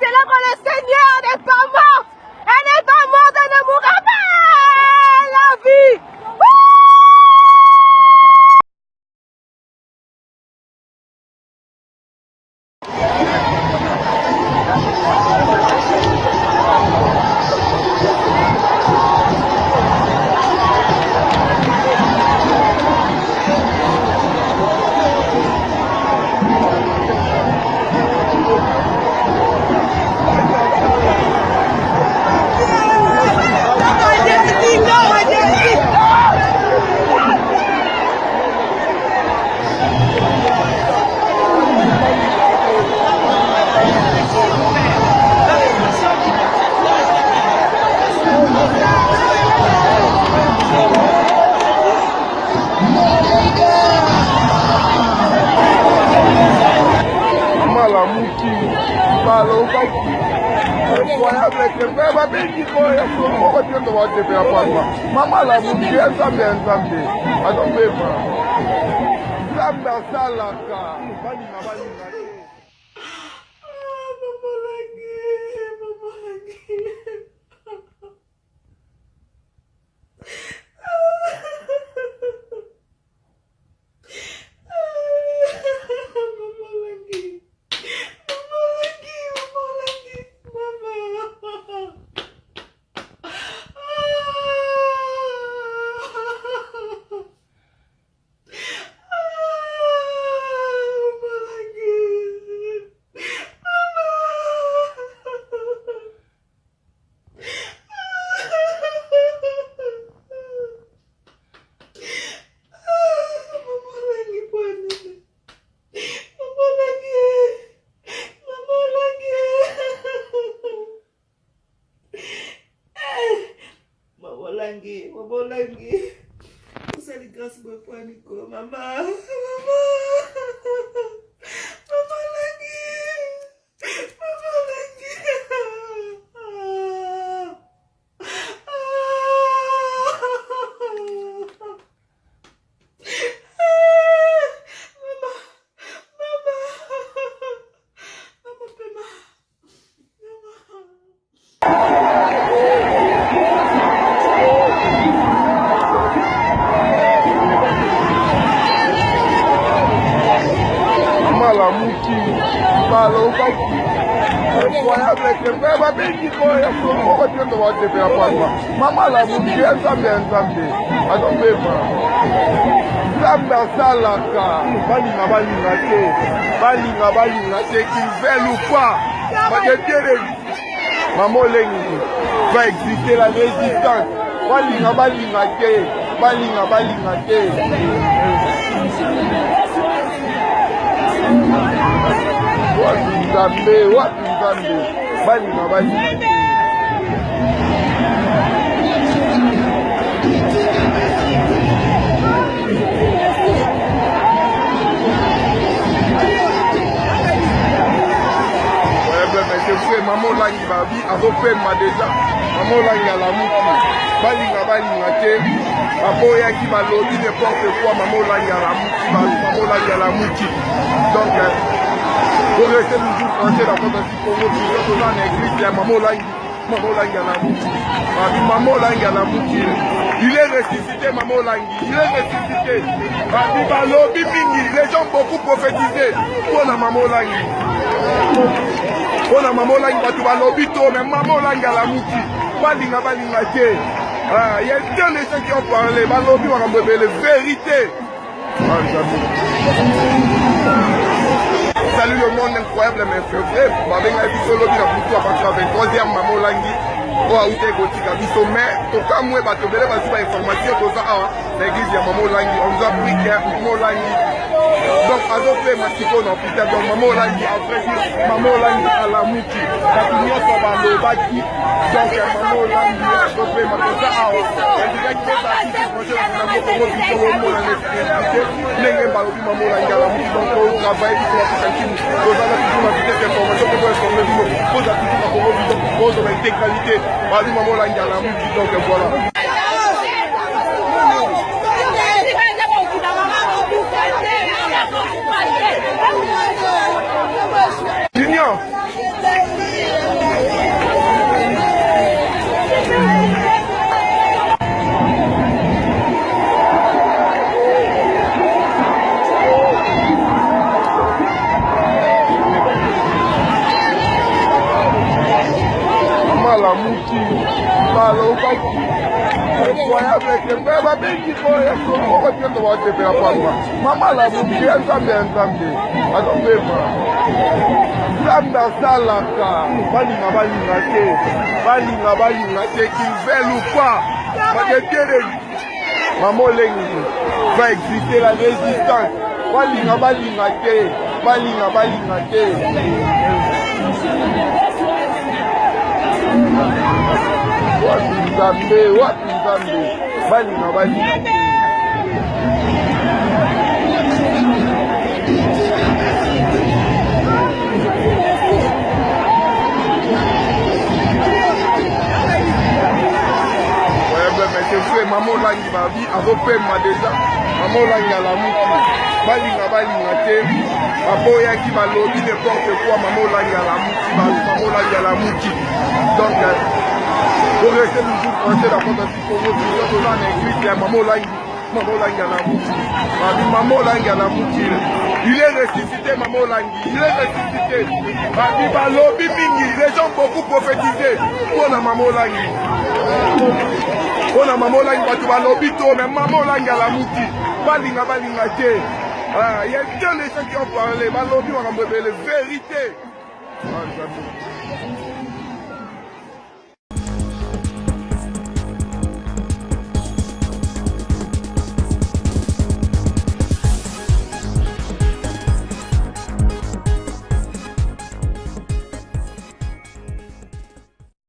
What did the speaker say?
c'est là que le Seigneur n'est pas mort. Elle n'est pas morte, elle ne mourra pas. La vie. Mama la muki ensambe adopema Nzambe asalaka balinga Mabolangi. Usali grâce pour Nico, maman. Mama la muki ensambe adopema Nzambe asalaka balinga te qu'il veuille ou pas Maman Lengi va exister la résistance balinga te Watu Nzambe balinga te Maman Langi babi azopema déjà Maman Langi à la muki balinga te baboya qui balobi n'importe quoi Maman Langi à la muki donc pour rester toujours français dans notre Congo toujours dans l'église il y a Maman Langi à la muki babi Maman Langi à la muki il est ressuscité Maman Langi il est ressuscité babi balobi mingi les gens beaucoup prophétisé pour la Maman Langi on a Maman Langi batu balobi to mais Maman Langi à la muki balinga te il y a deux de ceux qui ont parlé balobi la vérité. Salut le monde incroyable mais février babenga biso lobi na butu à partir de 23e Maman Langi o aute gotika biso mais toka mwe bato bele bazi ba information toza awa na église ya Maman Langi on nous a pris que Maman Langi donc adopté Matiko dans l'hôpital donc Maman Langi a vrai dire Maman Langi à la muki bato nyonso balobaki donc Maman Langi adopté Matiko awa on dirait que ça a été projet na moko biso au monde en expliqué ndenge balobi Maman Langi à la muki donc on travaille biso na kitachini tozala toujours na vitesse d'information pour informer bino poza toujours na Congo biso poza na intégralité balobi Maman Langi à la muki donc voilà. Junior baloba incroyable que beba bengi boye ko tendo wa te pela pamba mama la mubi nzambe azopema nzambe asalaka balinga te qu'il veuille ou pas maman Lengi va exister la résistance balinga te wapi nzambe balinga te Maman Langi babi azopema deja maman Langi alamuki balinga te baboya ki balobi n'importe quoi maman Langi alamuki donc pour rester toujours coincé dans votre Congo dans l'église ya maman Langi alamuki il est ressuscité maman Langi il est ressuscité babi balobi mingi les gens beaucoup prophétisé pour la maman Langi on a maman Langi batu balobi to mais maman Langi alamuki balinga te il y a des gens qui ont parlé balobi on a la vérité